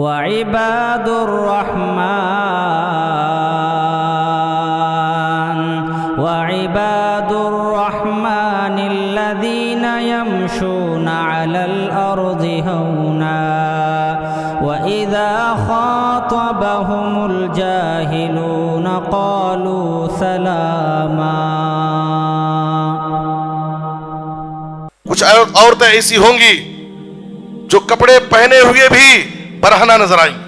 वइबादुर रहमानिल्लज़ीना यमशूना अलल अर्ज़ि हौना वइज़ा ख़ातबहुमुल जाहिलूना क़ालू सलामा। कुछ औरतें ऐसी होंगी जो कपड़े पहने हुए भी बरहना नजर आएंगी।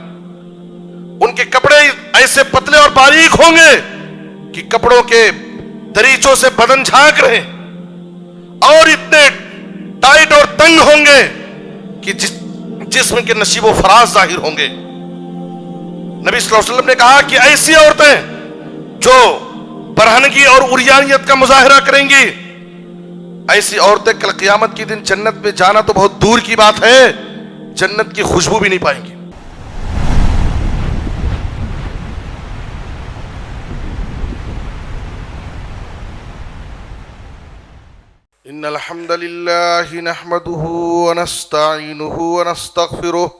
उनके कपड़े ऐसे पतले और बारीक होंगे कि कपड़ों के दरीचों से बदन झांक रहे, और इतने टाइट और तंग होंगे कि जिस्म के नशीबो फराज जाहिर होंगे। नबी सल्लल्लाहु अलैहि वसल्लम ने कहा कि ऐसी औरतें जो बरहनगी और उरियानियत का मुजाहिरा करेंगी, ऐसी औरतें कल क़यामत के दिन जन्नत में जाना तो बहुत दूर की बात है, जन्नत की खुशबू भी नहीं पाएंगी। इन्नल हम्दलिल्लाहि नहमदुहु व नस्तईनुहु व नस्तगफिरुह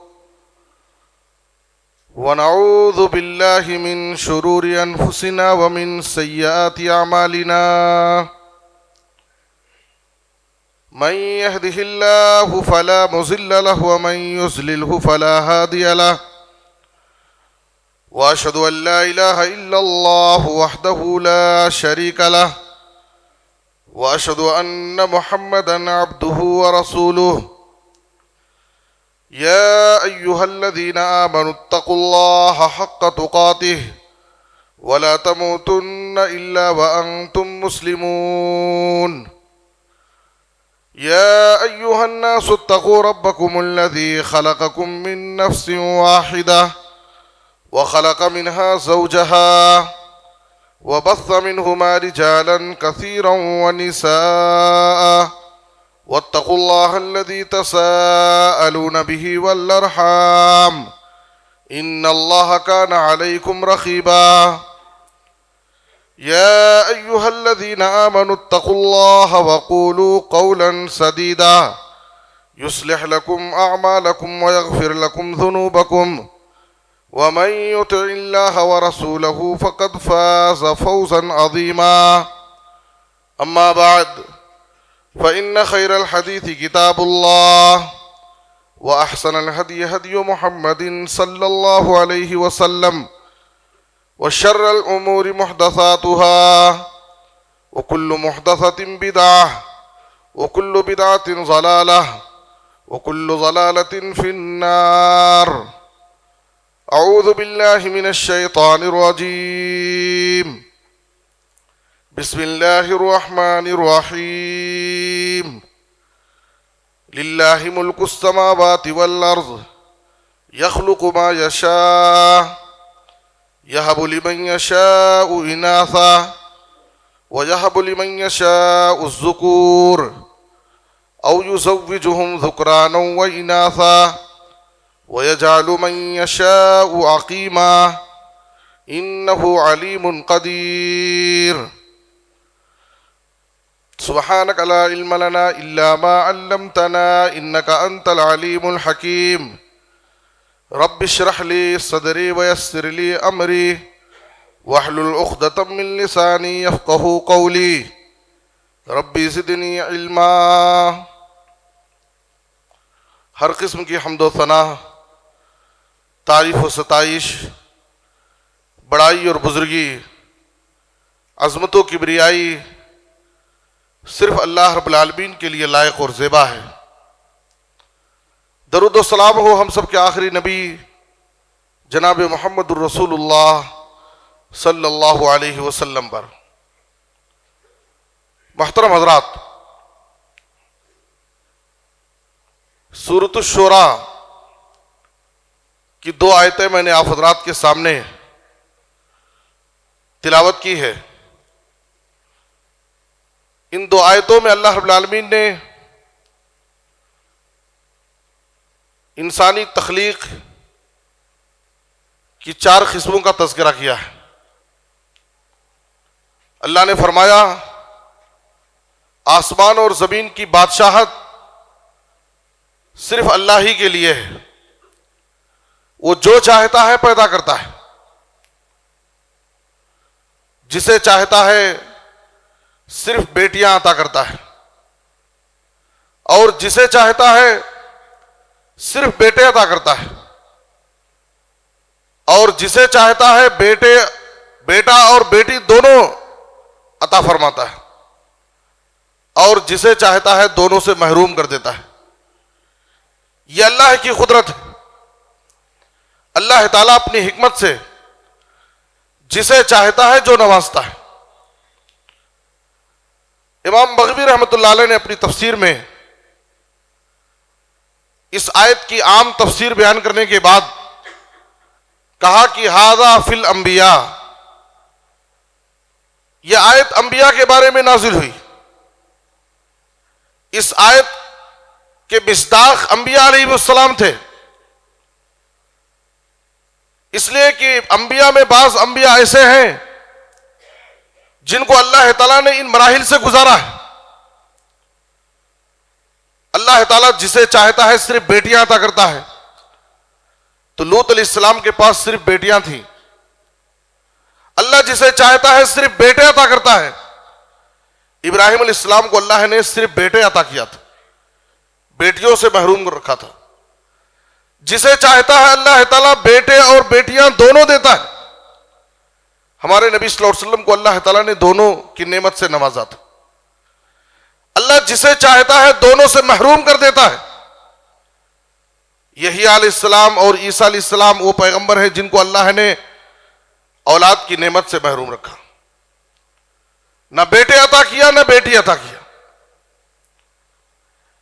व नऊज़ु बिल्लाहि मिन शुरूरि अनफुसिना व मिन सय्यिआति अमालिना। मन यहदिहिल्लाहु फला मुज़िल्ल लहु व मन युज़लिल्हु फला हादिय लहु व अशहदु अन ला इलाहा इल्लल्लाहु वहदहु ला शरीक लहु व अशहदु अन्न मुहम्मदन अब्दुहु व रसूलुहु। या अय्युहल्लज़ीना आमनुत्तक़ुल्लाहा हक़्क़ तुक़ातिहि व ला तमूतुन्न इल्ला व अंतुम मुस्लिमून। या अय्युहन्नासु इत्तक़ू रब्बकुमुल्लज़ी ख़लक़कुम मिन नफ़्सिन वाहिदह व ख़लक़ मिनहा ज़ौजहा व बस्स मिनहुमा रिजालन कसीरन व निसाअ वत्तक़ुल्लाहल्लज़ी तसाअलून बिही वल अर्हाम इन्नल्लाहा काना अलैकुम रक़ीबा। या अय्युहल्लज़ीना आमनुत्तक़ुल्लाहा व क़ूलू क़ौलन सदीदा युस्लिह लकुम अअमालकुम व यग़फ़िर लकुम ज़ुनूबकुम व मन युतिइल्लाह व रसूलहु फ़क़द फ़ाज़ फ़ौज़न अज़ीमा। अम्मा बाद फ़इन्न ख़ैरल हदीथि किताबुल्लाह व अहसनल हदी हदी मुहम्मदिन सल्लल्लाहु अलैहि वसल्लम व शर्रल उमूरि मुहदसातुहा व कुल्लु मुहदसतिन बिदअह व कुल्लु बिदअतिन ज़लालह व कुल्लु ज़लालतिन फ़िन्नार। अऊज़ु बिल्लाहि मिनश शैतानिर रजीम। बिस्मिल्लाहिर रहमानिर रहीम। लिल्लाहि मुल्कुस समावाति वल अर्ज़ यख़्लुक़ु मा यशा यहबु लिमन यशाउ इनासा व यहबु लिमन यशाउ ज़ुकूर औ युज़व्विजुहुम ज़ुक्रानन व इनासा व यजअलु मन यशाउ अक़ीमा इन्नहु अलीमुन क़दीर। सुब्हानक ला इल्म लना इल्ला मा अल्लमतना इन्नका अंतल अलीमुल हकीम। रब्बि इश्रह ली सदरी व यस्सिर ली अमरी वहलुल उक़दतम मिन लिसानी यफ़क़हू क़ौली। रब्बि ज़िदनी इल्मा। हर किस्म की हम्दो सना, तारीफ़ व सताइश, बड़ाई और बुजुर्गी, अज़मत व किबरियाई सिर्फ अल्लाह रब्बुल आलमीन के लिए लायक और ज़ेबा है। दरूद व सलाम हो हम सब के आखिरी नबी जनाब मुहम्मदुर रसूलुल्लाह सल्लल्लाहु अलैहि वसल्लम पर। मोहतरम हज़रात, सूरत शुरा की 2 आयतें मैंने आप हज़रात के सामने तिलावत की है। इन 2 आयतों में अल्लाह रब्बुल आलमीन ने इंसानी तख्लीक की 4 किस्मों का तज़किरा किया है। अल्लाह ने फरमाया, आसमान और ज़मीन की बादशाहत सिर्फ अल्लाह ही के लिए है। वो जो चाहता है पैदा करता है, जिसे चाहता है सिर्फ बेटियां अता करता है, और जिसे चाहता है सिर्फ बेटे अता करता है, और जिसे चाहता है बेटा और बेटी दोनों अता फरमाता है, और जिसे चाहता है दोनों से महरूम कर देता है। यह अल्लाह की कुदरत है। अल्लाह ताला अपनी हिकमत से जिसे चाहता है जो नवाजता है। इमाम बग़वी रहमतुल्लाह अलैह ने अपनी तफसीर में इस आयत की आम तफसीर बयान करने के बाद कहा कि हादा फिल अंबिया, यह आयत अंबिया के बारे में नाजिल हुई। इस आयत के मिस्दाक अंबिया अलैहिस्सलाम थे, इसलिए कि अंबिया में बाज अंबिया ऐसे हैं जिनको अल्लाह ताला ने इन मराहिल से गुजारा है। अल्लाह ताला जिसे चाहता है सिर्फ बेटियां अता करता है। तो लूत अलैहिस्सलाम के पास सिर्फ बेटियां थीं। अल्लाह जिसे चाहता है सिर्फ बेटे अता करता है। इब्राहिम अलैहिस्सलाम को अल्लाह ने सिर्फ बेटे अता किया था, बेटियों से महरूम रखा था। जिसे चाहता है अल्लाह ताला बेटे और बेटियां दोनों देता है। हमारे नबी सल्लल्लाहु अलैहि वसल्लम को अल्लाह ताला ने दोनों की नेमत से नवाजा था। अल्लाह जिसे चाहता है दोनों से महरूम कर देता है। यही अलैहिस्सलाम और ईसा अलैहिस्सलाम वो पैगंबर हैं जिनको अल्लाह ने औलाद की नेमत से महरूम रखा। ना बेटे अता किया ना बेटी अता किया।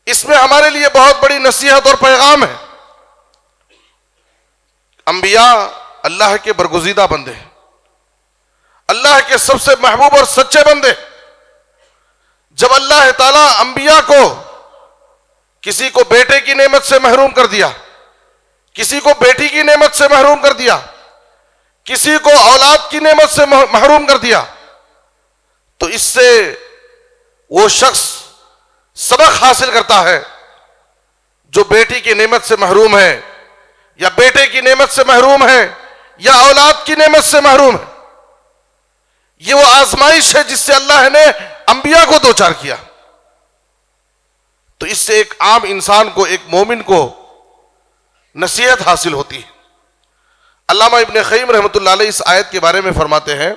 इसमें हमारे लिए बहुत बड़ी नसीहत और पैगाम है। अंबिया अल्लाह के बरगुज़ीदा बंदे हैं, अल्लाह के सबसे महबूब और सच्चे बंदे। जब अल्लाह ताला अंबिया को किसी को बेटे की नेमत से महरूम कर दिया, किसी को बेटी की नेमत से महरूम कर दिया, किसी को औलाद की नेमत से महरूम कर दिया, तो इससे वो शख्स सबक हासिल करता है जो बेटी की नेमत से महरूम है या बेटे की नेमत से महरूम है या औलाद की नेमत से महरूम है। ये वो आजमाइश है जिससे अल्लाह ने अंबिया को दो चार किया। तो इससे एक आम इंसान को, एक मोमिन को नसीहत हासिल होती है। अल्लामा इब्न क़य्यिम रहमतुल्लाह अलैह इस आयत के बारे में फरमाते हैं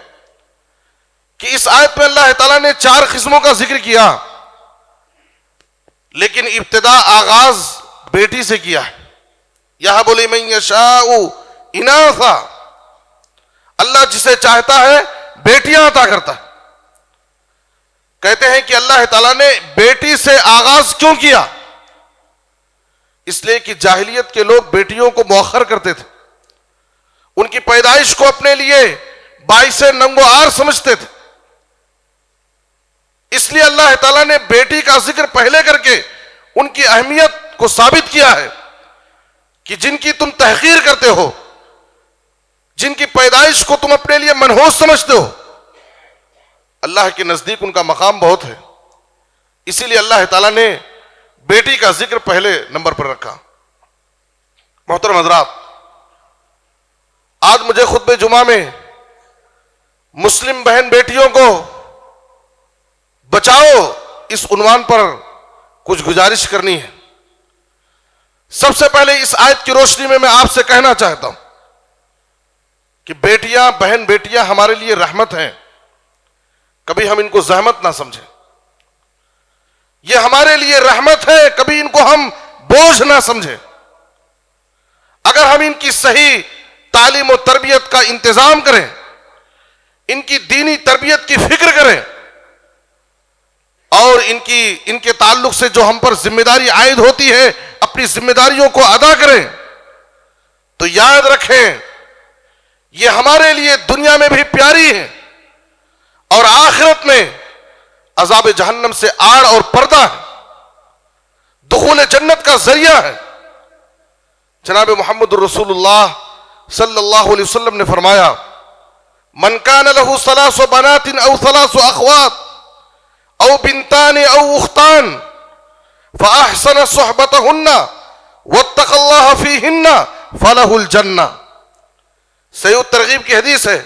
कि इस आयत में अल्लाह ताला ने 4 किस्मों का जिक्र किया, लेकिन इब्तिदा आगाज बेटी से किया है। यहबु लिमन यशाउ इनासा, अल्लाह जिसे चाहता है बेटियां अता करता है। कहते हैं कि अल्लाह ताला ने बेटी से आगाज क्यों किया? इसलिए कि जाहिलियत के लोग बेटियों को मुअख्खर करते थे, उनकी पैदाइश को अपने लिए बाइसे नंगो आर समझते थे। इसलिए अल्लाह ताला ने बेटी का जिक्र पहले करके उनकी अहमियत को साबित किया है कि जिनकी तुम तहकीर करते हो, जिनकी पैदाइश को तुम अपने लिए मनहूस समझते हो, अल्लाह के नजदीक उनका मकाम बहुत है। इसीलिए अल्लाह ताला ने बेटी का जिक्र पहले नंबर पर रखा। मोहतरम हज़रात, आज मुझे खुतबे जुमा में मुस्लिम बहन बेटियों को बचाओ इस उन्वान पर कुछ गुजारिश करनी है। सबसे पहले इस आयत की रोशनी में मैं आपसे कहना चाहता हूं कि बेटियां, बहन बेटियां हमारे लिए रहमत हैं। कभी हम इनको जहमत ना समझें। ये हमारे लिए रहमत है, कभी इनको हम बोझ ना समझें। अगर हम इनकी सही तालीम और तरबियत का इंतजाम करें, इनकी दीनी तरबियत की फिक्र करें और इनके ताल्लुक से जो हम पर जिम्मेदारी आयद होती है अपनी जिम्मेदारियों को अदा करें, तो याद रखें ये हमारे लिए दुनिया में भी प्यारी है और आखिरत में अजाब जहन्नम से आड़ और पर्दा है, दुखूल जन्नत का जरिया है। जनाब मोहम्मद रसूलुल्लाह सल्लल्लाहु अलैहि वसल्लम ने फरमाया, मन कान लहू सलासु बनातिन औ सलासु अखवात औ बिनतान औ उख्तान फअहसन सुहबतहुन्ना वत्तक़ल्लाह फीहिन्ना फलहुल जन्ना। सही तरगीब की हदीस है,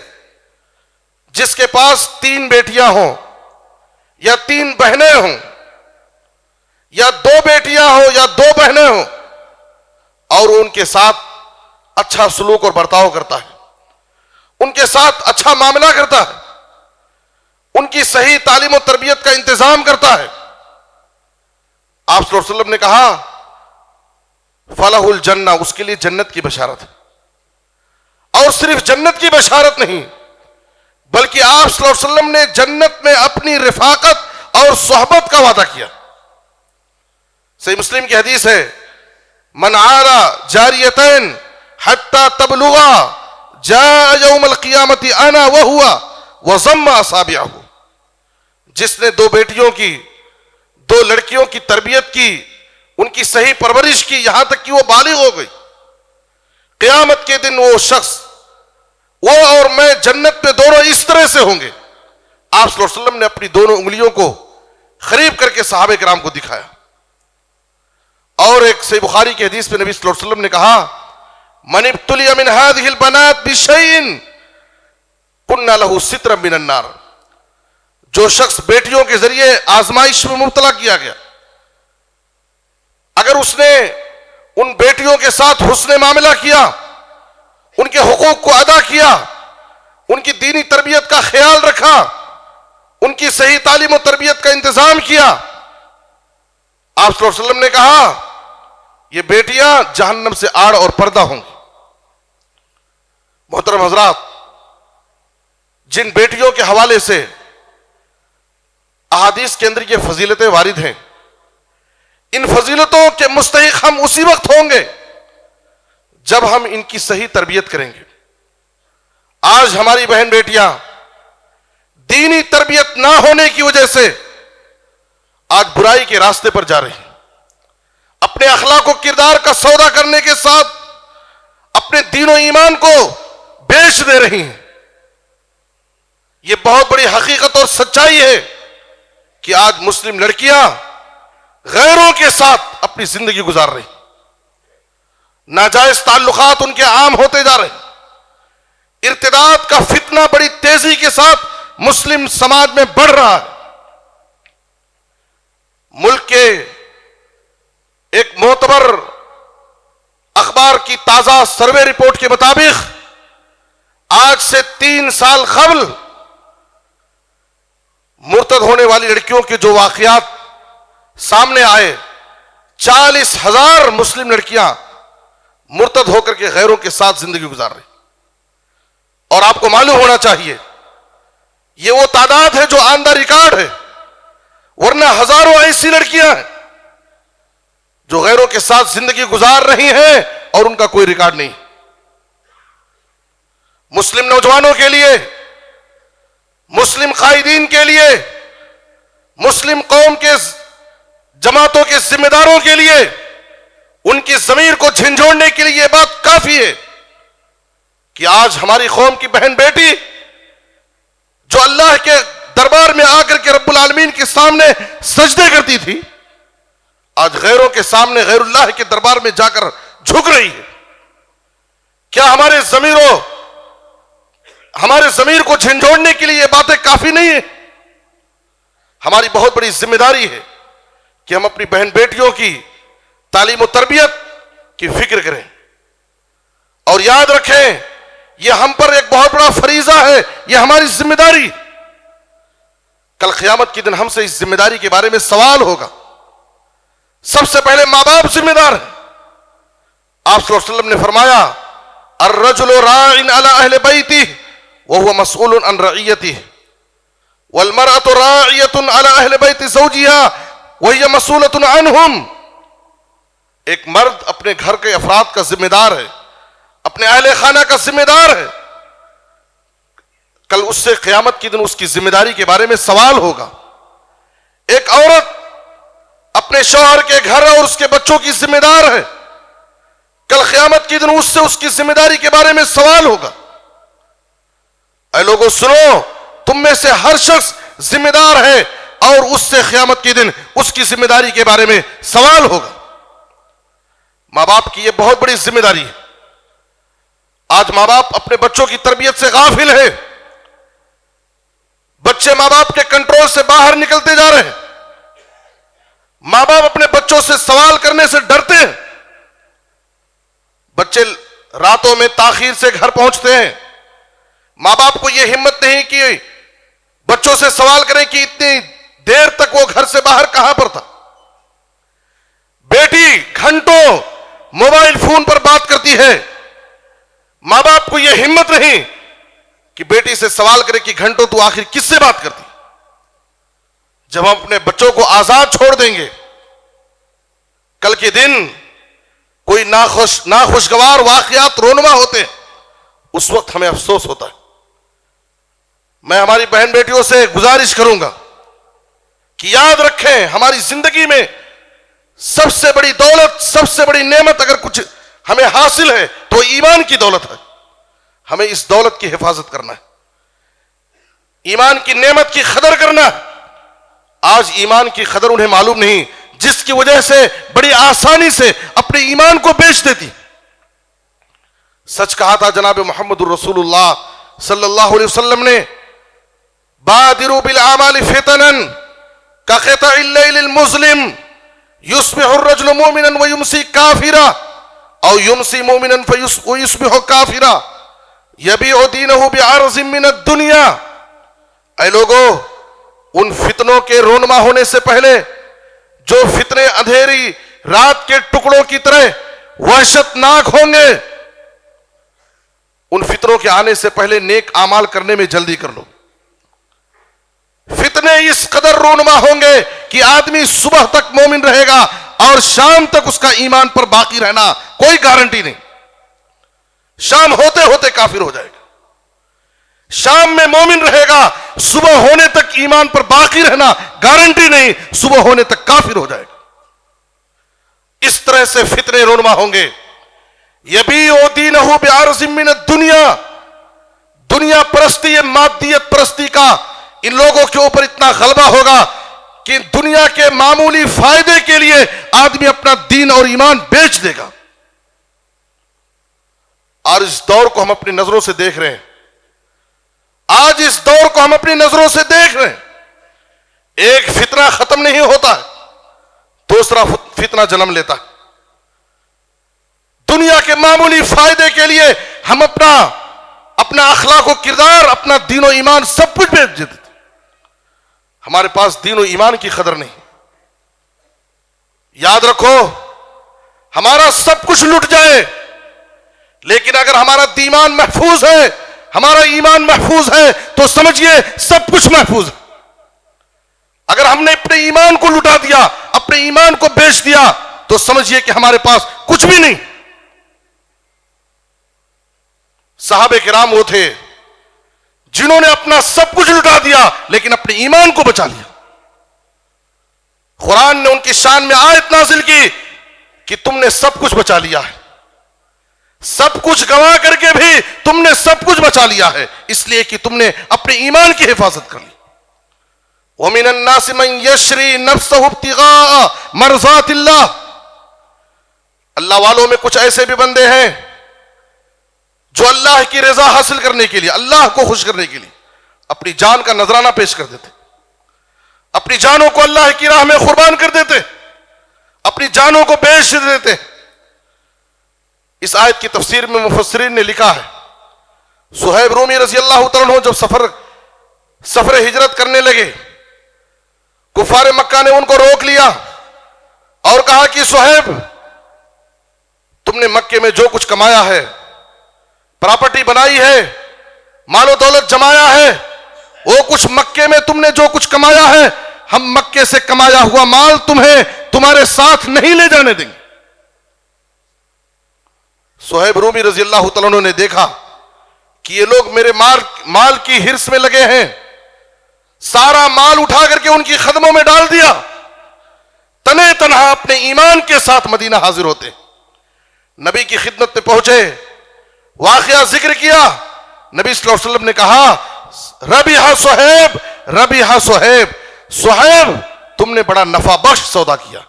जिसके पास 3 बेटियां हों या 3 बहनें हों या 2 बेटियां हो या 2 बहनें हों और उनके साथ अच्छा सलूक और बर्ताव करता है, उनके साथ अच्छा मामला करता है, उनकी सही तालीम और तरबियत का इंतजाम करता है, आप सल्लल्लाहु अलैहि वसल्लम ने कहा फलहुल जन्ना, उसके लिए जन्नत की बशारत है। और सिर्फ जन्नत की बशारत नहीं, बल्कि आप सल्लल्लाहु अलैहि वसल्लम ने जन्नत में अपनी रिफाकत और सोहबत का वादा किया। सही मुस्लिम की हदीस है, मन आरा जारियतैन हत्ता तबलुगा जा यौमल क़ियामती अना व हुआ व ज़म्मा असाबिअहु। जिसने 2 बेटियों की, 2 लड़कियों की तरबियत की, उनकी सही परवरिश की, यहां तक कि वो बालिग हो गई, क़यामत के दिन वो शख्स, वो और मैं जन्नत में दोनों इस तरह से होंगे। आप सल्लल्लाहु अलैहि वसल्लम ने अपनी दोनों उंगलियों को करीब करके सहाबे किराम को दिखाया। और एक सही बुखारी की हदीस में नबी सल्लल्लाहु अलैहि वसल्लम ने कहा, मन इब्तुलिया मिन हादिहिल बनात बिशैइन कुन्ना लहू सित्रम मिनन नार। जो शख्स बेटियों के जरिए आजमाइश में मुब्तला किया गया, अगर उसने उन बेटियों के साथ हुस्ने मामला किया, उनके हुकूक को अदा किया, उनकी दीनी तरबियत का ख्याल रखा, उनकी सही तालीम और तरबियत का इंतजाम किया, आप सल्लल्लाहु अलैहि वसल्लम ने कहा ये बेटियां जहन्नम से आड़ और पर्दा होंगी। मोहतरम हजरात, जिन बेटियों के हवाले से अहादीस के अंदर ये फजीलतें वारिद हैं, इन फजीलतों के मुस्तहिक हम उसी वक्त होंगे जब हम इनकी सही तरबियत करेंगे। आज हमारी बहन बेटियां दीनी तरबियत ना होने की वजह से आज बुराई के रास्ते पर जा रही हैं, अपने अखलाक और किरदार का सौदा करने के साथ अपने दीन और ईमान को बेच दे रही हैं। यह बहुत बड़ी हकीकत और सच्चाई है कि आज मुस्लिम लड़कियां गैरों के साथ अपनी जिंदगी गुजार रही, नाजायज ताल्लुकात उनके आम होते जा रहे, इर्तिदाद का फितना बड़ी तेजी के साथ मुस्लिम समाज में बढ़ रहा है। मुल्क के एक मोतबर अखबार की ताजा सर्वे रिपोर्ट के मुताबिक आज से 3 साल कबल मुर्तद होने वाली लड़कियों के जो वाकयात सामने आए, 40,000 मुस्लिम लड़कियां मुर्तद होकर के गैरों के साथ जिंदगी गुजार रही। और आपको मालूम होना चाहिए ये वो तादाद है जो ऑन द रिकॉर्ड है, वरना हजारों ऐसी लड़कियां हैं जो गैरों के साथ जिंदगी गुजार रही हैं और उनका कोई रिकॉर्ड नहीं। मुस्लिम नौजवानों के लिए, मुस्लिम कायदीन के लिए, मुस्लिम कौम के जमातों के जिम्मेदारों के लिए, उनकी जमीर को झंझोड़ने के लिए यह बात काफी है कि आज हमारी कौम की बहन बेटी जो अल्लाह के दरबार में आकर के रब्बुल आलमीन के सामने सजदे करती थी, आज गैरों के सामने गैरुल्लाह के दरबार में जाकर झुक रही है। क्या हमारे जमीर को झंझोड़ने के लिए ये बातें काफी नहीं है? हमारी बहुत बड़ी जिम्मेदारी है कि हम अपनी बहन बेटियों की तालीम और तरबियत की फिक्र करें और याद रखें यह हम पर एक बहुत बड़ा फरीजा है, यह हमारी जिम्मेदारी। कल क़यामत के दिन हमसे इस जिम्मेदारी के बारे में सवाल होगा। सबसे पहले मां बाप जिम्मेदार है। आप सल्लल्लाहु अलैहि वसल्लम ने फरमाया, अर्रजुलु राइन अला अहले बैतिही व हुवा मसऊलुन अन रइयतिही वल मरअतु राइयतुन अला अहले बैति ज़ौजिहा व हिय मसऊलतुन अनहुम। एक मर्द अपने घर के अफराद का जिम्मेदार है, अपने अहले खाना का जिम्मेदार है। कल उससे क़यामत के दिन उसकी जिम्मेदारी के बारे में सवाल होगा। एक औरत अपने शौहर के घर और उसके बच्चों की जिम्मेदार है। कल क़यामत के दिन उससे उसकी जिम्मेदारी के बारे में सवाल होगा। ऐ लोगों सुनो, तुम में से हर शख्स जिम्मेदार है और उससे क़यामत के दिन उसकी जिम्मेदारी के बारे में सवाल होगा। मां बाप की यह बहुत बड़ी जिम्मेदारी है। आज मां बाप अपने बच्चों की तरबियत से गाफिल है। बच्चे मां बाप के कंट्रोल से बाहर निकलते जा रहे हैं। मां बाप अपने बच्चों से सवाल करने से डरते हैं। बच्चे रातों में ताखीर से घर पहुंचते हैं। मां बाप को यह हिम्मत नहीं कि बच्चों से सवाल करें कि इतनी देर तक वो घर से बाहर कहां पर था। बेटी घंटों मोबाइल फोन पर बात करती है। मां बाप को यह हिम्मत नहीं कि बेटी से सवाल करे कि घंटों तू आखिर किससे बात करती। जब हम अपने बच्चों को आजाद छोड़ देंगे, कल के दिन कोई नाखुशगवार वाकयात रोनमा होते हैं, उस वक्त हमें अफसोस होता है। मैं हमारी बहन बेटियों से गुजारिश करूंगा कि याद रखें, हमारी जिंदगी में सबसे बड़ी दौलत, सबसे बड़ी नेमत अगर कुछ हमें हासिल है तो ईमान की दौलत है। हमें इस दौलत की हिफाजत करना है, ईमान की नेमत की कदर करना है। आज ईमान की कदर उन्हें मालूम नहीं, जिसकी वजह से बड़ी आसानी से अपने ईमान को बेच देती। सच कहा था जनाब मोहम्मद रसूलुल्लाह सल्लल्लाहु अलैहि वसल्लम ने, बादिरू बिल आमाल फितनन का क़िताइल लैलिल मुस्लिम युस्बिहु अर्रजुलु मुमिनन व युमसी काफिरा औ युमसी मुमिनन व युस्बिहु काफिरा यबीउ दीनहु बिअर्ज़िम मिनद दुनिया। ऐ लोगों, उन फितनों के रोनमा होने से पहले, जो फितने अंधेरी रात के टुकड़ों की तरह वहशतनाक होंगे, उन फितनों के आने से पहले नेक आमाल करने में जल्दी कर लो। फितने इस कदर रोनमा होंगे कि आदमी सुबह तक मोमिन रहेगा और शाम तक उसका ईमान पर बाकी रहना कोई गारंटी नहीं। शाम होते होते काफिर हो जाएगा। शाम में मोमिन रहेगा, सुबह होने तक ईमान पर बाकी रहना गारंटी नहीं, सुबह होने तक काफिर हो जाएगा। इस तरह से फितने रोनमा होंगे। यबीउ दीनहु बिअर्ज़िम मिनद दुनिया, दुनिया परस्ती, ये मादियत परस्ती का इन लोगों के ऊपर इतना गलबा होगा कि दुनिया के मामूली फायदे के लिए आदमी अपना दीन और ईमान बेच देगा। और इस दौर को हम अपनी नजरों से देख रहे हैं। आज इस दौर को हम अपनी नजरों से देख रहे हैं। एक फितना खत्म नहीं होता है, दूसरा फितना जन्म लेता है। दुनिया के मामूली फायदे के लिए हम अपना अखलाक और किरदार, अपना दीन और ईमान सब कुछ बेच देते। हमारे पास दीन और ईमान की कदर नहीं। याद रखो, हमारा सब कुछ लुट जाए, लेकिन अगर हमारा दीमान महफूज है, हमारा ईमान महफूज है, तो समझिए सब कुछ महफूज है। अगर हमने अपने ईमान को लुटा दिया, अपने ईमान को बेच दिया, तो समझिए कि हमारे पास कुछ भी नहीं। सहाबे किराम वो थे जिन्होंने अपना सब कुछ लुटा दिया लेकिन अपने ईमान को बचा लिया। कुरान ने उनकी शान में आयत नाजिल की कि तुमने सब कुछ बचा लिया है, सब कुछ गंवा करके भी तुमने सब कुछ बचा लिया है, इसलिए कि तुमने अपने ईमान की हिफाजत कर ली। वमिनन नासि मन यशरी नफ्सहु इब्तिगा मरज़ातिल्लाह, अल्लाह वालों में कुछ ऐसे भी बंदे हैं जो अल्लाह की रजा हासिल करने के लिए, अल्लाह को खुश करने के लिए अपनी जान का नजराना पेश कर देते, अपनी जानों को अल्लाह की राह में कुर्बान कर देते, अपनी जानों को बेच देते। इस आयत की तफसीर में मुफस्सिरीन ने लिखा है, सुहैब रूमी रज़ी अल्लाह तआला अन्हु जब सफर हिजरत करने लगे, कुफार मक्का ने उनको रोक लिया और कहा कि सुहैब, तुमने मक्के में जो कुछ कमाया है, प्रॉपर्टी बनाई है, मालो दौलत जमाया है, वो कुछ मक्के में तुमने जो कुछ कमाया है, हम मक्के से कमाया हुआ माल तुम्हें तुम्हारे साथ नहीं ले जाने देंगे। सुहैब रूमी रज़ी अल्लाह तआला अन्हु ने देखा कि ये लोग मेरे माल की हिर्स में लगे हैं, सारा माल उठा करके उनकी खदमों में डाल दिया, तने तनहा अपने ईमान के साथ मदीना हाजिर होते, नबी की खिदमत में पहुंचे, वाकया जिक्र किया। नबी सल्लल्लाहु अलैहि वसल्लम ने कहा, रबिहा सुहैब, रबिहा सुहैब, सुहैब तुमने बड़ा नफा बख्श सौदा किया,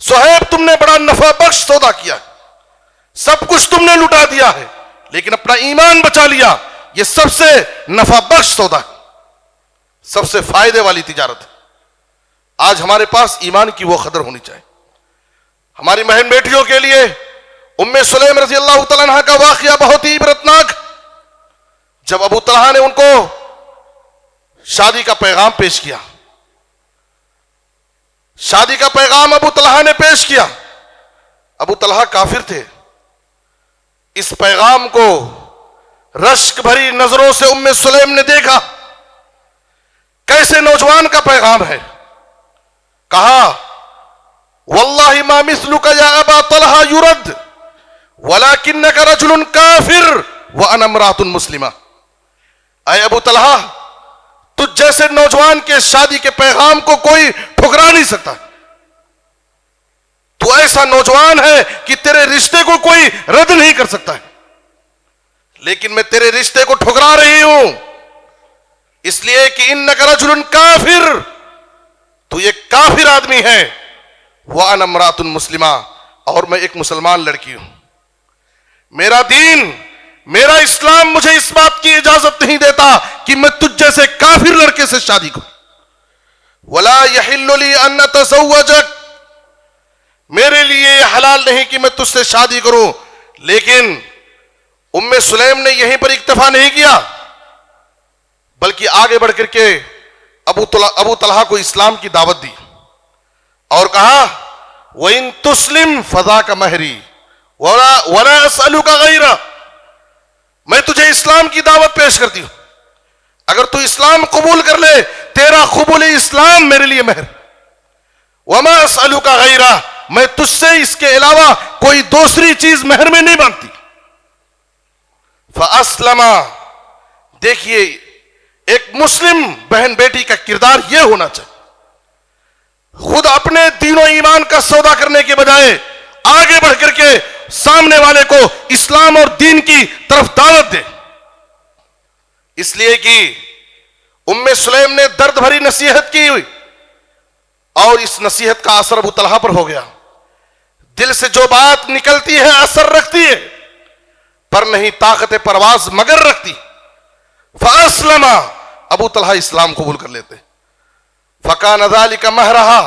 सुहैब तुमने बड़ा नफा बख्श सौदा किया, सब कुछ तुमने लुटा दिया है, लेकिन अपना ईमान बचा लिया। यह सबसे नफा बख्श सौदा है, सबसे फायदे वाली तिजारत है। आज हमारे पास ईमान की वो कदर होनी चाहिए। हमारी बहन बेटियों के लिए उम्मे सुलैम रजी अल्लाह तआला अन्हा का वाकया बहुत ही इबरतनाक। जब अबू तलहा ने उनको शादी का पैगाम पेश किया, शादी का पैगाम अबू तलहा ने पेश किया। अबू तलहा काफिर थे। इस पैगाम को रश्क भरी नजरों से उम्मे सुलैम ने देखा, कैसे नौजवान का पैगाम है। कहा, वल्लाहि मा मिस्लुका या अबा तलहा युरद वलाकिन्नका रजुलुन काफिर व अना इम्राअतुन मुस्लिमा। ऐ अबू तलहा, तुझ जैसे नौजवान के शादी के पैगाम को कोई ठुकरा नहीं सकता। तू ऐसा नौजवान है कि तेरे रिश्ते को कोई रद्द नहीं कर सकता है, लेकिन मैं तेरे रिश्ते को ठुकरा रही हूं इसलिए कि इन्नका रजुलुन काफिर, तू एक काफिर आदमी है। व अना इम्राअतुन मुस्लिमा, और मैं एक मुसलमान लड़की हूं। मेरा दीन, मेरा इस्लाम मुझे इस बात की इजाजत नहीं देता कि मैं तुझ जैसे काफिर लड़के से शादी करूं। वला यहिल्लु ली अन अतज़व्वजक, मेरे लिए हलाल नहीं कि मैं तुझसे शादी करूं। लेकिन उम्मे सुलैम ने यहीं पर इक्तफा नहीं किया, बल्कि आगे बढ़कर के अबू तलहा को इस्लाम की दावत दी और कहा, वइन तुस्लिम फजा का महरी वला असअलुका गैरा, मैं तुझे इस्लाम की दावत पेश करती हूं। अगर तू इस्लाम कबूल कर ले, तेरा कबूल इस्लाम मेरे लिए महर। वमा असअलुका गैरा, मैं तुझसे इसके अलावा कोई दूसरी चीज महर में नहीं मांगती। फअस्लमा, देखिए एक मुस्लिम बहन बेटी का किरदार यह होना चाहिए, खुद अपने दीनों ईमान का सौदा करने के बजाय आगे बढ़कर के सामने वाले को इस्लाम और दीन की तरफ दावत दे। इसलिए कि उम्मे सुलैम ने दर्द भरी नसीहत की हुई और इस नसीहत का असर अबू तलहा पर हो गया। दिल से जो बात निकलती है असर रखती है, पर नहीं ताकत परवाज मगर रखती। फअस्लमा, अबू तलहा इस्लाम कबूल कर लेते। फकान ज़ालिका महरहा,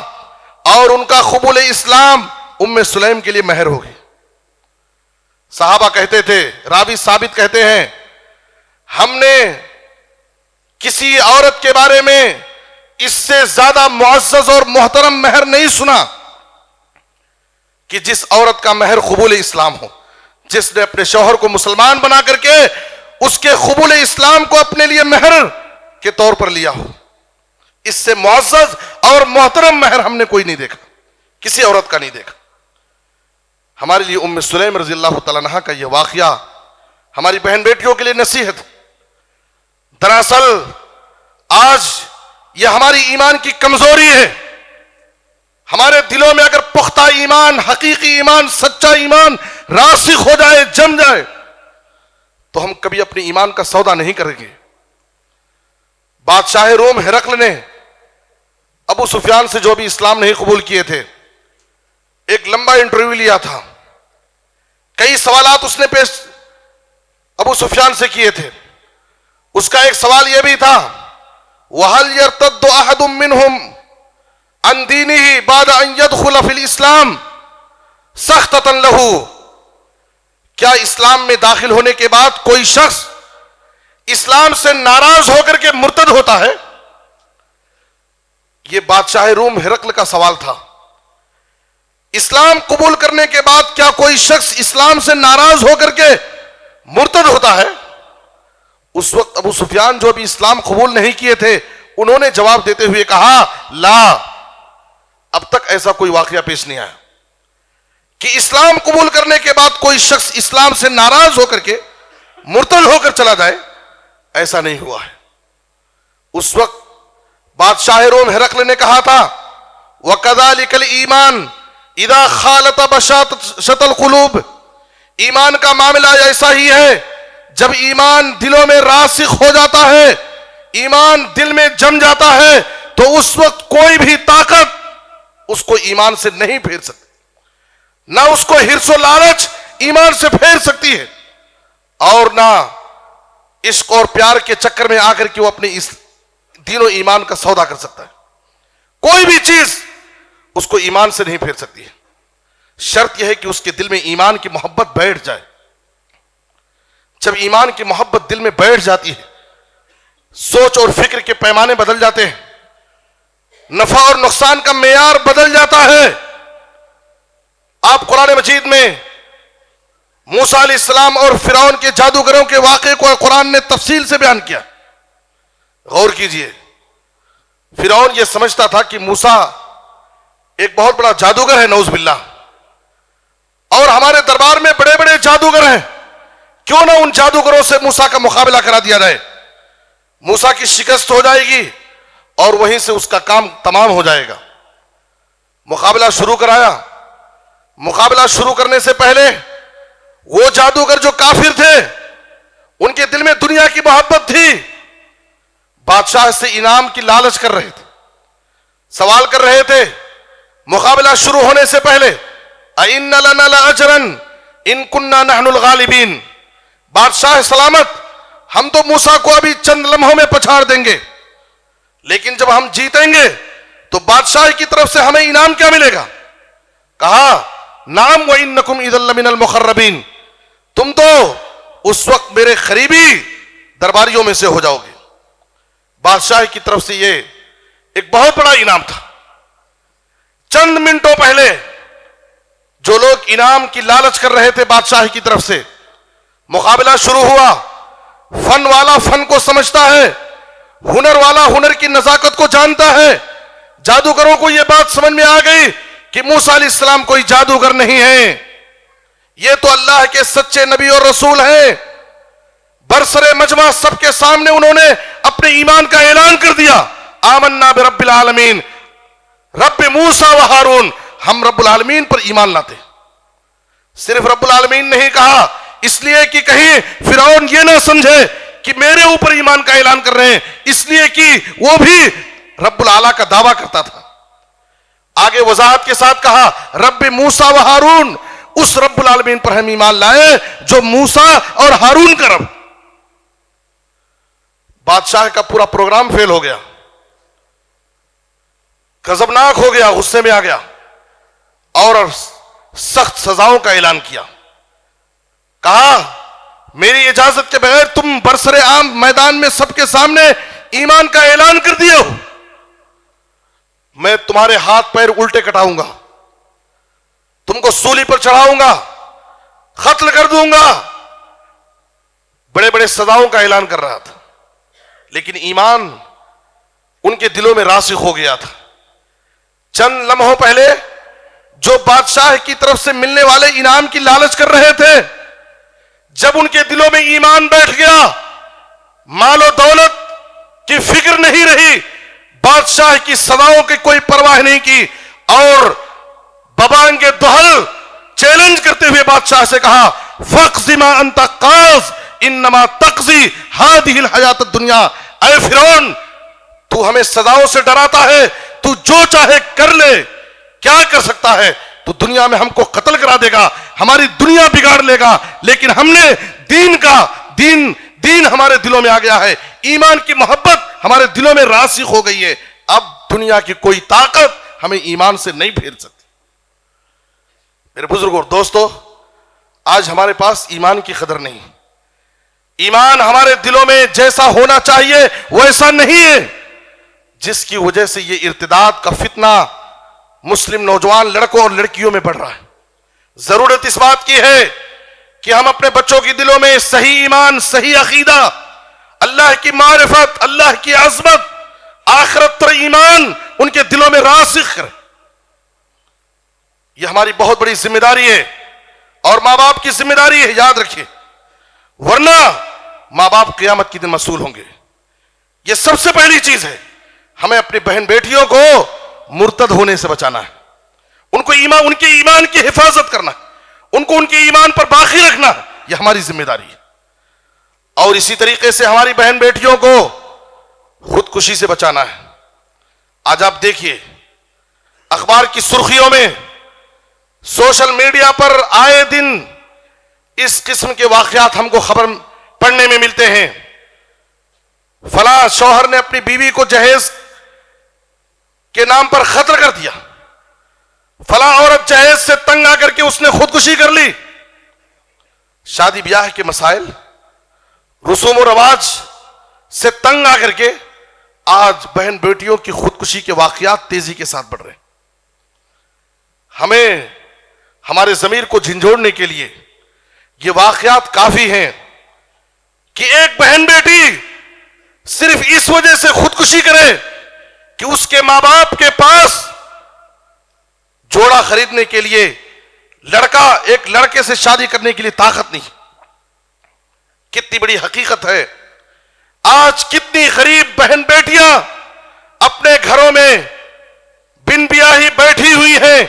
और उनका कबूल इस्लाम उम्मे सुलैम के लिए महर हो गई। सहाबा कहते थे, रावी साबित कहते हैं, हमने किसी औरत के बारे में इससे ज्यादा मुअज़्ज़ज़ और मोहतरम महर नहीं सुना कि जिस औरत का महर कबूल इस्लाम हो, जिसने अपने शौहर को मुसलमान बना करके उसके कबूल इस्लाम को अपने लिए महर के तौर पर लिया हो। इससे मुअज़्ज़ज़ और मोहतरम महर हमने कोई नहीं देखा, किसी औरत का नहीं देखा। हमारे लिए उम्मे सुलैम रज़ी अल्लाह तआला अन्हा का यह वाक़या हमारी बहन बेटियों के लिए नसीहत। दरअसल आज यह हमारी ईमान की कमजोरी है। हमारे दिलों में अगर पुख्ता ईमान, हकीकी ईमान, सच्चा ईमान रासिख हो जाए, जम जाए, तो हम कभी अपने ईमान का सौदा नहीं करेंगे। बादशाह रोम हिरकल ने अबू सुफियान से, जो भी इस्लाम नहीं कबूल किए थे, एक लंबा इंटरव्यू लिया था। कई सवालात उसने पेश अबू सुफियान से किए थे। उसका एक सवाल यह भी था, वहल यर्तद्दु अहदुम मिनहुम अन दीनिही बाद अन यदखुल फिल इस्लाम सख्ततन लहू, क्या इस्लाम में दाखिल होने के बाद कोई शख्स इस्लाम से नाराज होकर के मुर्तद होता है? यह बादशाह रोम हिरकल का सवाल था। इस्लाम कबूल करने के बाद क्या कोई शख्स इस्लाम से नाराज होकर के मुर्तद होता है? उस वक्त अबू सुफियान, जो भी इस्लाम कबूल नहीं किए थे, उन्होंने जवाब देते हुए कहा, ला, अब तक ऐसा कोई वाकया पेश नहीं आया कि इस्लाम कबूल करने के बाद कोई शख्स इस्लाम से नाराज होकर के मुर्तद होकर चला जाए, ऐसा नहीं हुआ है। उस वक्त बादशाह रोम हिरकल ने कहा था, वकज़ालिकल ईमान इदा खालत बशातल कुलूब, ईमान का मामला ऐसा ही है, जब ईमान दिलों में रासिख हो जाता है, ईमान दिल में जम जाता है, तो उस वक्त कोई भी ताकत उसको ईमान से नहीं फेर सकती, ना उसको हिर्सो लालच ईमान से फेर सकती है। और ना इश्क और प्यार के चक्कर में आकर के वो अपने इस दीनों ईमान का सौदा कर सकता है। कोई भी चीज उसको ईमान से नहीं फेर सकती है। शर्त यह है कि उसके दिल में ईमान की मोहब्बत बैठ जाए। जब ईमान की मोहब्बत दिल में बैठ जाती है, सोच और फिक्र के पैमाने बदल जाते हैं, नफा और नुकसान का मेयार बदल जाता है। आप कुरान मजीद में मूसा अलैहिस्सलाम और फिरौन के जादूगरों के वाक़े को कुरान ने तफसील से बयान किया। गौर कीजिए, फिरौन यह समझता था कि मूसा एक बहुत बड़ा जादूगर है, नौज बिल्लाह, और हमारे दरबार में बड़े बड़े जादूगर हैं, क्यों ना उन जादूगरों से मूसा का मुकाबला करा दिया जाए। मूसा की शिकस्त हो जाएगी और वहीं से उसका काम तमाम हो जाएगा। मुकाबला शुरू कराया। मुकाबला शुरू करने से पहले वो जादूगर जो काफिर थे, उनके दिल में दुनिया की मोहब्बत थी, बादशाह से इनाम की लालच कर रहे थे, सवाल कर रहे थे। मुकाबला शुरू होने से पहले अइन्ना लना लअजरन इन कुन्ना नहनुल गालिबीन, बादशाह सलामत, हम तो मूसा को अभी चंद लम्हों में पछाड़ देंगे, लेकिन जब हम जीतेंगे तो बादशाह की तरफ से हमें इनाम क्या मिलेगा? कहा नाम व इन्नकुम इदल मिनल मुखर्रबीन, तुम तो उस वक्त मेरे करीबी दरबारियों में से हो जाओगे। बादशाह की तरफ से ये एक बहुत बड़ा इनाम था। चंद मिनटों पहले जो लोग इनाम की लालच कर रहे थे बादशाह की तरफ से, मुकाबला शुरू हुआ। फन वाला फन को समझता है, हुनर वाला हुनर की नजाकत को जानता है। जादूगरों को यह बात समझ में आ गई कि मूसा अलैहिस्सलाम कोई जादूगर नहीं है, ये तो अल्लाह के सच्चे नबी और रसूल हैं। बरसरे मजमा सबके सामने उन्होंने अपने ईमान का ऐलान कर दिया। आमन्ना बिरब्बिल आलमीन, रब्ब मूसा व हारून, हम रब्बुल आलमीन पर ईमान लाते। सिर्फ रब्बुल आलमीन नहीं कहा इसलिए कि कहीं फिरौन ये ना समझे कि मेरे ऊपर ईमान का ऐलान कर रहे हैं, इसलिए कि वो भी रब्बुल आला का दावा करता था। आगे वजाहत के साथ कहा रब्ब मूसा व हारून, उस रब्बुल आलमीन पर हम ईमान लाए जो मूसा और हारून का रब। बादशाह का पूरा प्रोग्राम फेल हो गया, गजबनाक हो गया, गुस्से में आ गया और सख्त सजाओं का ऐलान किया। कहा मेरी इजाजत के बगैर तुम बरसरे आम मैदान में सबके सामने ईमान का ऐलान कर दिए हो, मैं तुम्हारे हाथ पैर उल्टे कटाऊंगा, तुमको सूली पर चढ़ाऊंगा, कत्ल कर दूंगा। बड़े बड़े सजाओं का ऐलान कर रहा था, लेकिन ईमान उनके दिलों में रासिख हो गया था। चंद लम्हों पहले जो बादशाह की तरफ से मिलने वाले इनाम की लालच कर रहे थे, जब उनके दिलों में ईमान बैठ गया, मालो दौलत की फिक्र नहीं रही, बादशाह की सदाओं की कोई परवाह नहीं की, और बबांगे दुहल चैलेंज करते हुए बादशाह से कहा फक्जिमा अंता काज इन्नमा तक्जी हादिहिल हयात दुनिया। ऐ फिरौन, तू हमें सदाओं से डराता है, तू जो चाहे कर ले, क्या कर सकता है? तू दुनिया में हमको कत्ल करा देगा, हमारी दुनिया बिगाड़ लेगा, लेकिन हमने दीन हमारे दिलों में आ गया है, ईमान की मोहब्बत हमारे दिलों में रासिख हो गई है। अब दुनिया की कोई ताकत हमें ईमान से नहीं फेर सकती। मेरे बुजुर्गों और दोस्तों, आज हमारे पास ईमान की कदर नहीं। ईमान हमारे दिलों में जैसा होना चाहिए वैसा नहीं है, जिसकी वजह से ये इर्तिदाद का फितना मुस्लिम नौजवान लड़कों और लड़कियों में बढ़ रहा है। जरूरत इस बात की है कि हम अपने बच्चों के दिलों में सही ईमान, सही अकीदा, अल्लाह की मारिफत, अल्लाह की अज़मत, आखिरत पर ईमान उनके दिलों में रासिख करें। यह हमारी बहुत बड़ी जिम्मेदारी है और माँ बाप की जिम्मेदारी है, याद रखिए, वरना माँ बाप क़यामत के दिन मसूल होंगे। यह सबसे पहली चीज है, हमें अपनी बहन बेटियों को मुर्तद होने से बचाना है, उनको उनके ईमान की हिफाजत करना, उनको उनके ईमान पर बाकी रखना, यह हमारी जिम्मेदारी है। और इसी तरीके से हमारी बहन बेटियों को खुदकुशी से बचाना है। आज आप देखिए अखबार की सुर्खियों में, सोशल मीडिया पर आए दिन इस किस्म के वाकयात हमको खबर पढ़ने में मिलते हैं। फला शौहर ने अपनी बीवी को जहेज के नाम पर खतर कर दिया, फला औरत जहेज से तंग आकर के उसने खुदकुशी कर ली। शादी ब्याह के मसाइल, रसूम और रवाज से तंग आकर के आज बहन बेटियों की खुदकुशी के वाकयात तेजी के साथ बढ़ रहे हैं। हमें हमारे जमीर को झंझोड़ने के लिए ये वाकयात काफी हैं कि एक बहन बेटी सिर्फ इस वजह से खुदकुशी करे कि उसके मां बाप के पास जोड़ा खरीदने के लिए लड़का एक लड़के से शादी करने के लिए ताकत नहीं। कितनी बड़ी हकीकत है। आज कितनी गरीब बहन बेटियां अपने घरों में बिन ब्याही बैठी हुई हैं,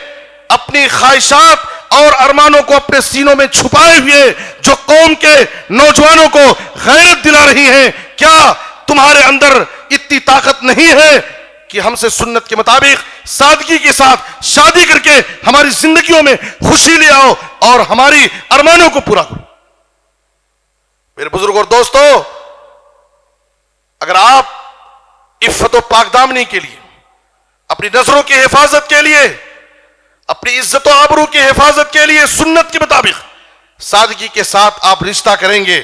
अपनी ख्वाहिशात और अरमानों को अपने सीनों में छुपाए हुए जो कौम के नौजवानों को गैरत दिला रही हैं। क्या तुम्हारे अंदर इतनी ताकत नहीं है कि हमसे सुन्नत के मुताबिक सादगी के साथ शादी करके हमारी जिंदगियों में खुशी ले आओ और हमारी अरमानों को पूरा करो। मेरे बुजुर्गों और दोस्तों, अगर आप इफ्फत व पाकदामनी के लिए, अपनी नजरों की हिफाजत के लिए, अपनी इज्जत व आबरू की हिफाजत के लिए सुन्नत के मुताबिक सादगी के साथ आप रिश्ता करेंगे,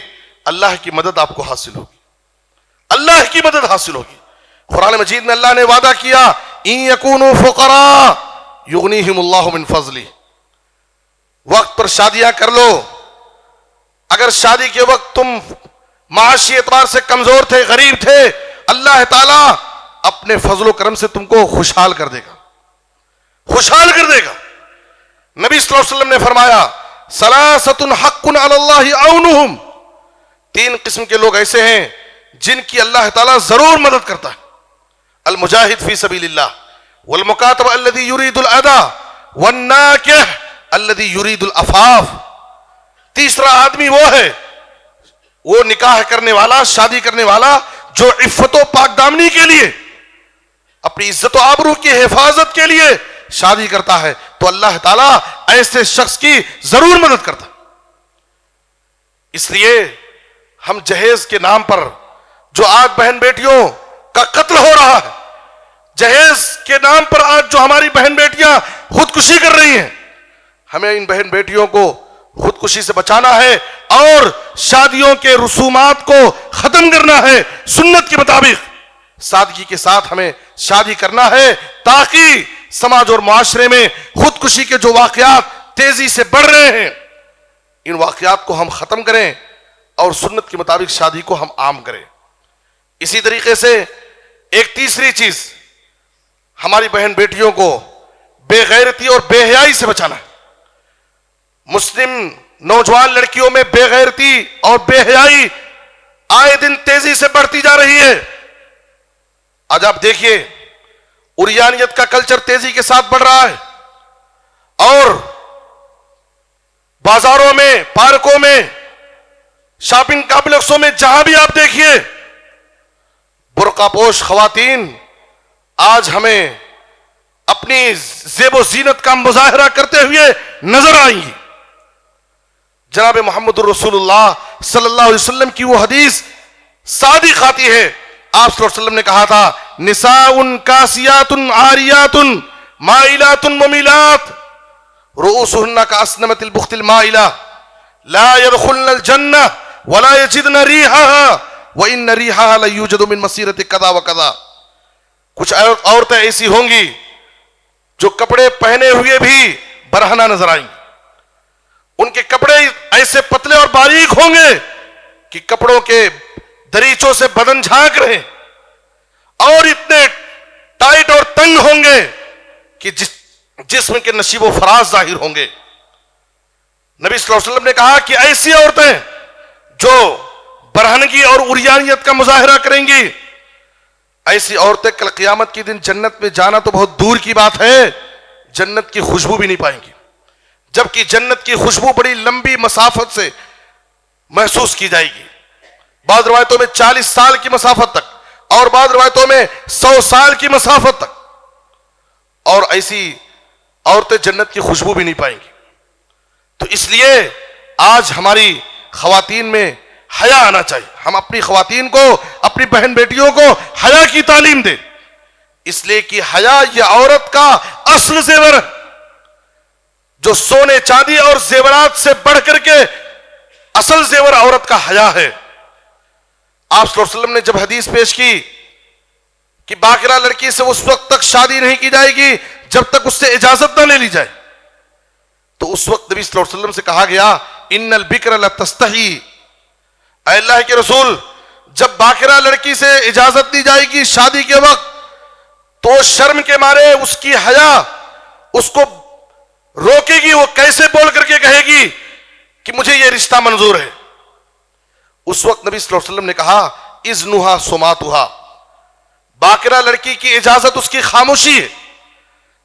अल्लाह की मदद आपको हासिल होगी, अल्लाह की मदद हासिल होगी। कुरान मजीद में अल्लाह ने वादा किया, इन यकूनु फुकरा युगनीहिमुल्लाहु मिन फज़ली। वक्त पर शादियां कर लो। अगर शादी के वक्त तुम माशी एतबार से कमजोर थे, गरीब थे, अल्लाह ताला अपने फजलो करम से तुमको खुशहाल कर देगा, खुशहाल कर देगा। नबी सल्लल्लाहु अलैहि वसल्लम ने फरमाया, सलासतुन हक्कुन अलल्लाहि औनुहुम, तीन किस्म के लोग ऐसे हैं जिनकी अल्लाह ताला जरूर मदद करता है। अल मुजाहिद फी सबीलिल्लाह वल मुकातब अल्लज़ी युरीदुल अदा वन नाकिह अल्लज़ी युरीदुल अफाफ। तीसरा आदमी वो है, वो निकाह करने वाला, शादी करने वाला जो इफ्फत व पाकदामनी के लिए, अपनी इज्जत व आबरू की हिफाजत के लिए शादी करता है, तो अल्लाह ताला ऐसे शख्स की जरूर मदद करता है। इसलिए हम जहेज के नाम पर जो आज बहन बेटियों का कत्ल हो रहा है, जहेज के नाम पर आज जो हमारी बहन बेटियां खुदकुशी कर रही हैं, हमें इन बहन बेटियों को खुदकुशी से बचाना है और शादियों के रसूमात को खत्म करना है। सुन्नत के मुताबिक सादगी के साथ हमें शादी करना है ताकि समाज और मुआशरे में खुदकुशी के जो वाकयात तेजी से बढ़ रहे हैं, इन वाकयात को हम खत्म करें और सुन्नत के मुताबिक शादी को हम आम करें। इसी तरीके से एक तीसरी चीज, हमारी बहन बेटियों को बेगैरती और बेहयाई से बचाना है। मुस्लिम नौजवान लड़कियों में बेगैरती और बेहयाई आए दिन तेजी से बढ़ती जा रही है। आज आप देखिए, उरियानियत का कल्चर तेजी के साथ बढ़ रहा है और बाजारों में, पार्कों में, शॉपिंग कॉम्प्लेक्सों में जहां भी आप देखिए, बुर्कापोश खवातीन आज हमें अपनी ज़ेबो ज़ीनत का मुजाहरा करते हुए नजर आएंगी। जनाब मोहम्मद रसूलुल्लाह सल्लल्लाहु अलैहि वसल्लम की वो हदीस सादिक आती है। आप सल्लल्लाहु अलैहि वसल्लम ने कहा था, निसाउन कासियातुन आरियातुन माइलातुन मुमिलात रुऊसुहुन्ना का अस्नमतिल बुख्तिल माइला ला यदखुलनल जन्नह वला यजिदन रीहाहा व इन रीहाहा ला यूजदु मिन मसीरति कदा व कदा। कुछ औरतें ऐसी होंगी जो कपड़े पहने हुए भी बरहना नजर आएंगी। उनके कपड़े ऐसे पतले और बारीक होंगे कि कपड़ों के दरीचों से बदन झांक रहे, और इतने टाइट और तंग होंगे कि जिस्म के नशीबो फराज जाहिर होंगे। नबी सल्लल्लाहु अलैहि वसल्लम ने कहा कि ऐसी औरतें जो बरहनगी और उरियानियत का मुजाहरा करेंगी, ऐसी औरतें कल क़यामत के दिन जन्नत में जाना तो बहुत दूर की बात है, जन्नत की खुशबू भी नहीं पाएंगी। जबकि जन्नत की खुशबू बड़ी लंबी मसाफत से महसूस की जाएगी। बाद रिवायतों में 40 साल की मसाफत तक और बाद रिवायतों में 100 साल की मसाफत तक, और ऐसी औरतें जन्नत की खुशबू भी नहीं पाएंगी। तो इसलिए आज हमारी खवातीन में हया आना चाहिए। हम अपनी खवातीन को, अपनी बहन बेटियों को हया की तालीम दें, इसलिए कि हया यह औरत का असल जेवर है, जो सोने चांदी और जेवरात से बढ़ करके असल जेवर औरत का हया है। आप सल्लल्लाहु अलैहि वसल्लम ने जब हदीस पेश की कि बाकिरा लड़की से उस वक्त तक शादी नहीं की जाएगी जब तक उससे इजाजत न ले ली जाए, तो उस वक्त नबी सल्लल्लाहु अलैहि वसल्लम से कहा गया, इन्नल बिक्र लतस्तही, अल्लाह के रसूल, जब बाकिरा लड़की से इजाजत दी जाएगी शादी के वक्त, तो शर्म के मारे उसकी हया उसको रोकेगी। वो कैसे बोल करके कहेगी कि मुझे यह रिश्ता मंजूर है। उस वक्त नबी सल्लल्लाहु अलैहि वसल्लम ने कहा, इज़्नुहा सुमातुहा, बाकिरा लड़की की इजाजत उसकी खामोशी है।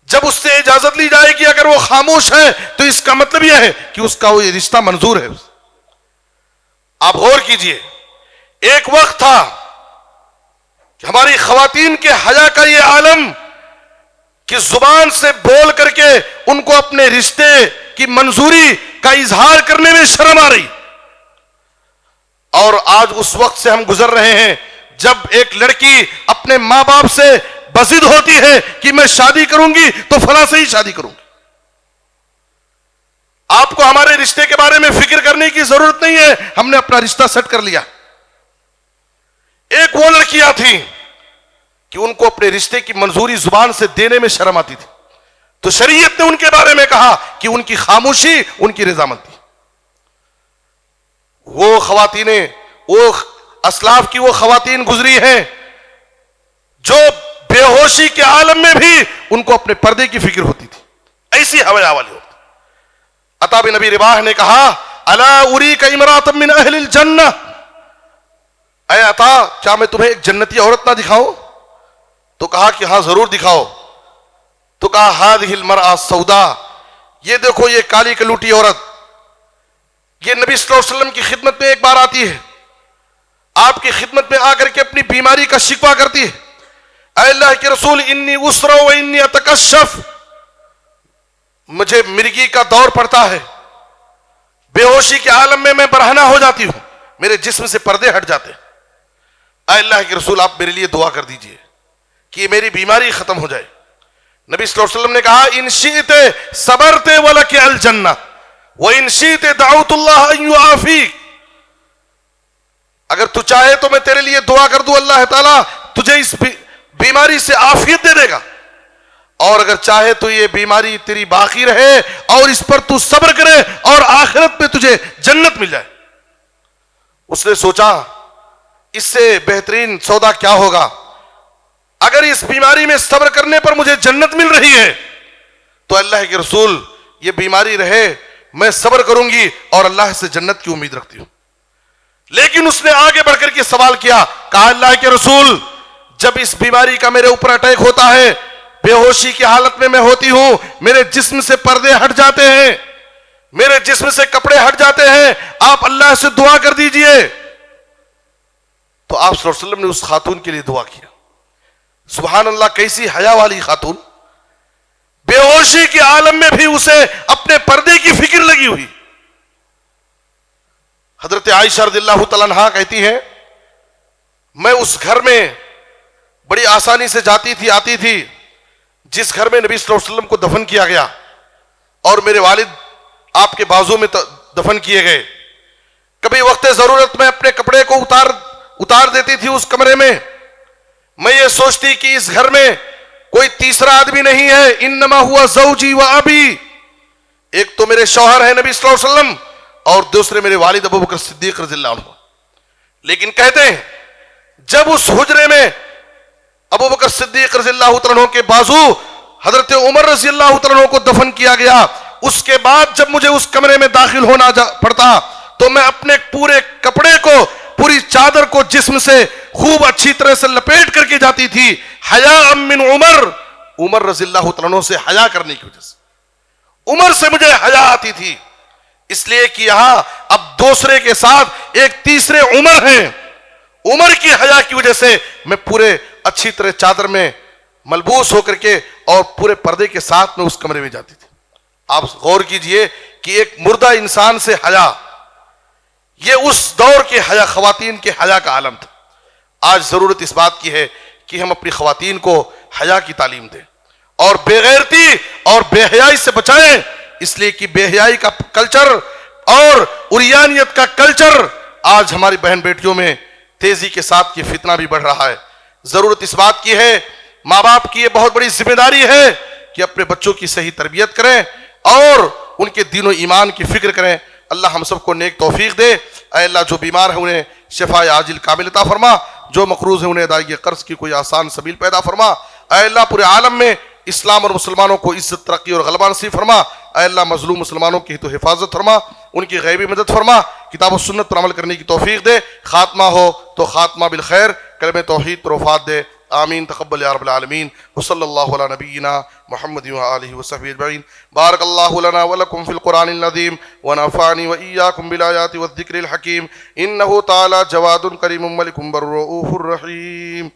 जब उससे इजाजत ली जाएगी, अगर वो खामोश है तो इसका मतलब यह है कि उसका वो रिश्ता मंजूर है। आप गौर कीजिए, एक वक्त था कि हमारी खवातीन के हया का ये आलम कि जुबान से बोल करके उनको अपने रिश्ते की मंजूरी का इजहार करने में शर्म आ रही, और आज उस वक्त से हम गुजर रहे हैं जब एक लड़की अपने मां बाप से बजिद होती है कि मैं शादी करूंगी तो फला से ही शादी करूंगी। आपको हमारे रिश्ते के बारे में फिक्र करने की जरूरत नहीं है, हमने अपना रिश्ता सेट कर लिया। एक वो लड़कियां थी कि उनको अपने रिश्ते की मंजूरी जुबान से देने में शर्म आती थी, तो शरीयत ने उनके बारे में कहा कि उनकी खामोशी उनकी रजामंदी। वो खवातीनें, वो असलाफ की वो खवातीन गुजरी हैं जो बेहोशी के आलम में भी उनको अपने पर्दे की फिक्र होती थी, ऐसी हवया वाली होती। अता बिन नबी रिवाह ने कहा, अला उरी का इमरातम मिन अहलिल जन्नह, ऐ अता, क्या मैं तुम्हें एक जन्नती औरत ना दिखाऊं? तो कहा कि हां जरूर दिखाओ। तो कहा, हादिहिल मरआ सौदा, ये देखो ये काली कलूटी औरत, ये नबी सल्लल्लाहु अलैहि वसल्लम की खिदमत में एक बार आती है, आपकी खिदमत में आकर के अपनी बीमारी का शिकवा करती है, अल्लाह के रसूल इन्नी उसरा व इन्नी अतकशफ, मुझे मिर्गी का दौर पड़ता है, बेहोशी के आलम में मैं बरहना हो जाती हूं, मेरे जिस्म से पर्दे हट जाते हैं, अल्लाह के रसूल आप मेरे लिए दुआ कर दीजिए कि मेरी बीमारी खत्म हो जाए। नबी सल्लल्लाहु अलैहि वसल्लम ने कहा, इन शीते सबरते वलके अल जन्नह व इन शीते दाऊतुल्लाह अन युआफीक, अगर तू चाहे तो मैं तेरे लिए दुआ कर दूं, अल्लाह ताला तुझे इस बीमारी से आफियत दे देगा, और अगर चाहे तो ये बीमारी तेरी बाकी रहे और इस पर तू सब्र करे और आखिरत में तुझे जन्नत मिल जाए। उसने सोचा इससे बेहतरीन सौदा क्या होगा, अगर इस बीमारी में सब्र करने पर मुझे जन्नत मिल रही है तो अल्लाह के रसूल ये बीमारी रहे मैं सब्र करूंगी और अल्लाह से जन्नत की उम्मीद रखती हूं। लेकिन उसने आगे बढ़कर के सवाल किया, कहा अल्लाह के रसूल, जब इस बीमारी का मेरे ऊपर अटैक होता है, बेहोशी की हालत में मैं होती हूं, मेरे जिस्म से पर्दे हट जाते हैं, मेरे जिस्म से कपड़े हट जाते हैं, आप अल्लाह से दुआ कर दीजिए। तो आप सल्लल्लाहु अलैहि वसल्लम ने उस खातून के लिए दुआ किया। सुभान अल्लाह, कैसी हया वाली खातून, बेहोशी के आलम में भी उसे अपने पर्दे की फिक्र लगी हुई। हजरत आयशा रज़ियल्लाहु तआला अन्हा कहती है, मैं उस घर में बड़ी आसानी से जाती थी आती थी जिस घर में नबी सल्लल्लाहु अलैहि वसल्लम को दफन किया गया, और मेरे वालिद आपके बाजू में दफन किए गए। कभी वक्त जरूरत में अपने कपड़े को उतार देती थी उस कमरे में। मैं ये सोचती कि इस घर में कोई तीसरा आदमी नहीं है, इन्नमा हुआ ज़ौजी व अबी, एक तो मेरे शौहर है नबी सल्लल्लाहु अलैहि वसल्लम और दूसरे मेरे वालिद अबू बकर सिद्दीक रज़ियल्लाहु अन्हु। लेकिन कहते हैं जब उस हुजरे में अबू बकर सिद्दीक रज़ियल्लाहु अन्हु के बाजू हजरत उमर रज़ियल्लाहु अन्हु को दफन किया गया, उसके बाद जब मुझे उस कमरे में दाखिल होना पड़ता तो मैं अपने पूरे कपड़े को, पूरी चादर को जिस्म से खूब अच्छी तरह से लपेट करके जाती थी। हया मिन उमर, उमर रज़ियल्लाहु अन्हु से हया करने की वजह से, उमर से मुझे हया आती थी, इसलिए कि यहां अब दूसरे के साथ एक तीसरे उमर हैं, उमर की हया की वजह से मैं पूरे अच्छी तरह चादर में मलबूस होकर के और पूरे पर्दे के साथ में उस कमरे में जाती थी। आप गौर कीजिए कि एक मुर्दा इंसान से हया, ये उस दौर के हया, खवातीन के हया का आलम था। आज जरूरत इस बात की है कि हम अपनी खवातीन को हया की तालीम दें और बेगैरती और बेहयाई से बचाएं, इसलिए कि बेहयाई का कल्चर और उरियानियत का कल्चर आज हमारी बहन बेटियों में तेजी के साथ ये फितना भी बढ़ रहा है। जरूरत इस बात की है, माँ बाप की ये बहुत बड़ी जिम्मेदारी है कि अपने बच्चों की सही तरबियत करें और उनके दीन ईमान की फिक्र करें। अल्लाह हम सबको नेक तौफीक दे। ऐ अल्लाह, जो बीमार है उन्हें शिफा आजिल कामिल अता फरमा, जो मकरूज है उन्हें अदायगी कर्ज की कोई आसान सबील पैदा फरमा। ऐ अल्लाह, पूरे आलम में इस्लाम और मुसलमानों को इज्जत, तरक्की और गलबा नसीब फरमा। ऐ अल्लाह, मजलूम मुसलमानों की तो हिफाजत फरमा, उनकी गैबी मदद फरमा, किताब और सुन्नत पर अमल करने की तौफीक दे। खात्मा हो तो खात्मा बिल खैर, कलमे तौहीद पर वफात दे। आमीन तक़ब्बल या रब्बल आलमीन। व सल्लल्लाहु अला नबिय्यिना मुहम्मदिन व आलिहि व सहबिहि अजमईन। बारकल्लाहु लना व लकुम फिल कुरानिल अज़ीम व नफ़अनी व इय्याकुम बिल आयाति व ज़िक्रिल हकीम। इन्नहु तआला जवादुन करीमुम मलिकुम बर्रऊफुर रहीम।